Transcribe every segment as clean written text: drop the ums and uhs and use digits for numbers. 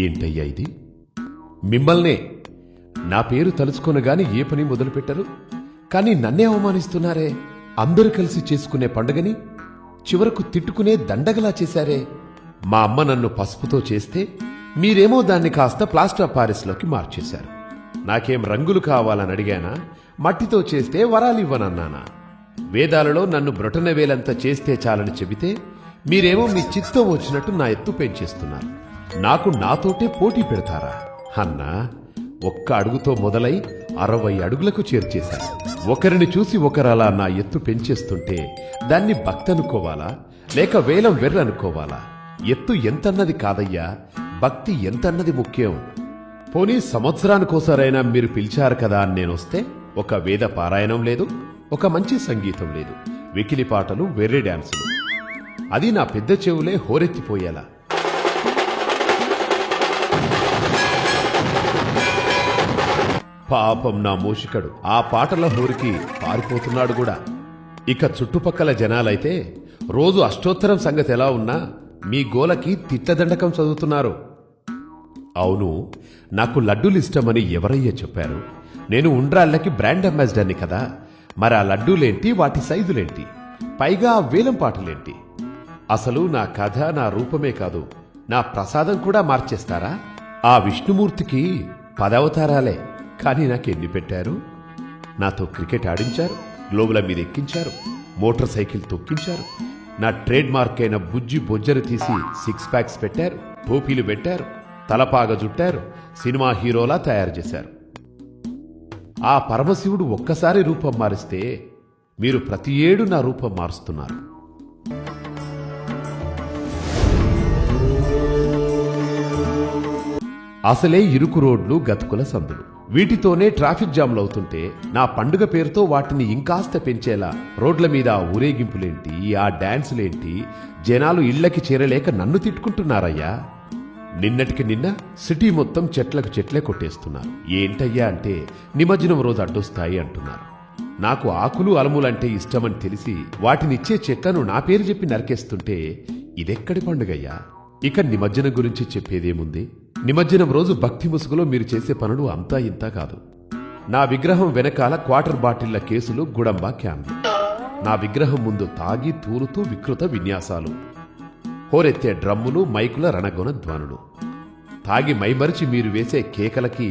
ఏంటయ్యా ఇది? మిమ్మల్నే నా పేరు తలుచుకొనగాని ఏ పని మొదలుపెట్టరు, కానీ నన్నే అవమానిస్తున్నారే. అందరూ కలిసి చేసుకునే పండుగని చివరకు తిట్టుకునే దండగలా చేశారే. మా అమ్మ నన్ను పసుపుతో చేస్తే మీరేమో దాన్ని కాస్త ప్లాస్టర్ ఆఫ్ పారిస్లోకి మార్చేశారు. నాకేం రంగులు కావాలని అడిగానా? మట్టితో చేస్తే వరాలివ్వనన్నానా? వేదాలలో నన్ను బ్రొటనవేలంత చేస్తే చాలని చెబితే మీరేమో మీ చిత్తం వచ్చినట్టు నా ఎత్తు పెంచేస్తున్నారు. నాకు నాతోటే పోటీ పెడతారా? అన్నా, ఒక్క అడుగుతో మొదలై 60 అడుగులకు చేర్చేశారు. ఒకరిని చూసి ఒకరలా నా ఎత్తు పెంచేస్తుంటే దాన్ని భక్తనుకోవాలా లేక వేలం వెర్రనుకోవాలా? ఎత్తు ఎంతన్నది కాదయ్యా, భక్తి ఎంతన్నది ముఖ్యం. పోనీ సంవత్సరానికోసారైనా మీరు పిలిచారు కదా అని నేనొస్తే ఒక వేద పారాయణం లేదు, ఒక మంచి సంగీతం లేదు, వెకిలి పాటలు, వెర్రి డాన్సులు. అది నా పెద్ద చెవులే హోరెత్తిపోయేలా. పాపం నా మూషికడు ఆ పాటల హోరికి పారిపోతున్నాడు కూడా. ఇక చుట్టుపక్కల జనాలైతే రోజు అష్టోత్తరం సంగతి ఎలా ఉన్నా మీ గోలకి తిట్టదండకం చదువుతున్నారు. అవును, నాకు లడ్డూలిష్టమని ఎవరయ్యా చెప్పారు? నేను ఉండ్రాళ్ళకి బ్రాండ్ అంబాసిడర్ని కదా. మరి ఆ లడ్డూలేంటి, వాటి సైజులేంటి, పైగా ఆ వేలం పాటలేంటి? అసలు నా కథ, నా రూపమే కాదు, నా ప్రసాదం కూడా మార్చేస్తారా? ఆ విష్ణుమూర్తికి 10 అవతారాలే, కానీ నాకెన్ని పెట్టారు? నాతో క్రికెట్ ఆడించారు, గ్లోబుల మీద ఎక్కించారు, మోటార్ సైకిల్ తొక్కించారు, నా ట్రేడ్ మార్క్ అయిన బుజ్జి బొజ్జరు తీసి 6 ప్యాక్స్ పెట్టారు, టోపీలు పెట్టారు, తలపాగ జుట్టారు, సినిమా హీరోలా తయారు చేశారు. ఆ పరమశివుడు ఒక్కసారి రూపం మారిస్తే మీరు ప్రతి ఏడు నా రూపం మారుస్తున్నారు. అసలే ఇరుకు రోడ్లు, గతుకుల సందులు, వీటితోనే ట్రాఫిక్ జామ్లవుతుంటే నా పండుగ పేరుతో వాటిని ఇంకాస్త పెంచేలా రోడ్ల మీద ఆ ఊరేగింపులేంటి, ఆ డాన్సులేంటి? జనాలు ఇళ్లకి చేరలేక నన్ను తిట్టుకుంటున్నారయ్యా. నిన్నటికి నిన్న సిటీ మొత్తం చెట్లకు చెట్లే కొట్టేస్తున్నారు. ఏంటయ్యా అంటే నిమజ్జనం రోజు అడ్డొస్తాయి అంటున్నారు. నాకు ఆకులు అలములంటే ఇష్టమని తెలిసి వాటినిచ్చే చెట్లను నా పేరు చెప్పి నరికేస్తుంటే ఇదెక్కడి పండుగయ్యా? ఇక నిమజ్జనం గురించి చెప్పేదేముంది? నిమజ్జనం రోజు భక్తి ముసుగులో మీరు చేసే పనులు అంతా ఇంతా కాదు. నా విగ్రహం వెనకాల క్వార్టర్ బాటిళ్ల కేసులు, గుడంబా క్యాన్లు, నా విగ్రహం ముందు తాగి తూలుతూ వికృత విన్యాసాలు, హోరెత్తే డ్రమ్ములు, మైకుల రణగొన ధ్వనులు, తాగి మైమరిచి మీరు వేసే కేకలకి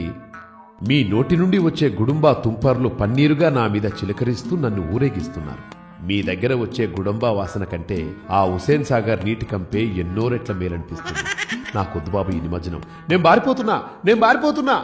మీ నోటి నుండి వచ్చే గుడుంబా తుంపర్లు పన్నీరుగా నా మీద చిలకరిస్తూ నన్ను ఊరేగిస్తున్నారు. మీ దగ్గర వచ్చే గుడంబా వాసన కంటే ఆ హుసేన్ సాగర్ నీటి కంపే ఎన్నో రెట్ల మేలనిపిస్తుంది. నాకొద్దు బాబు ఈ నిమజ్జనం. నేను బారిపోతున్నా.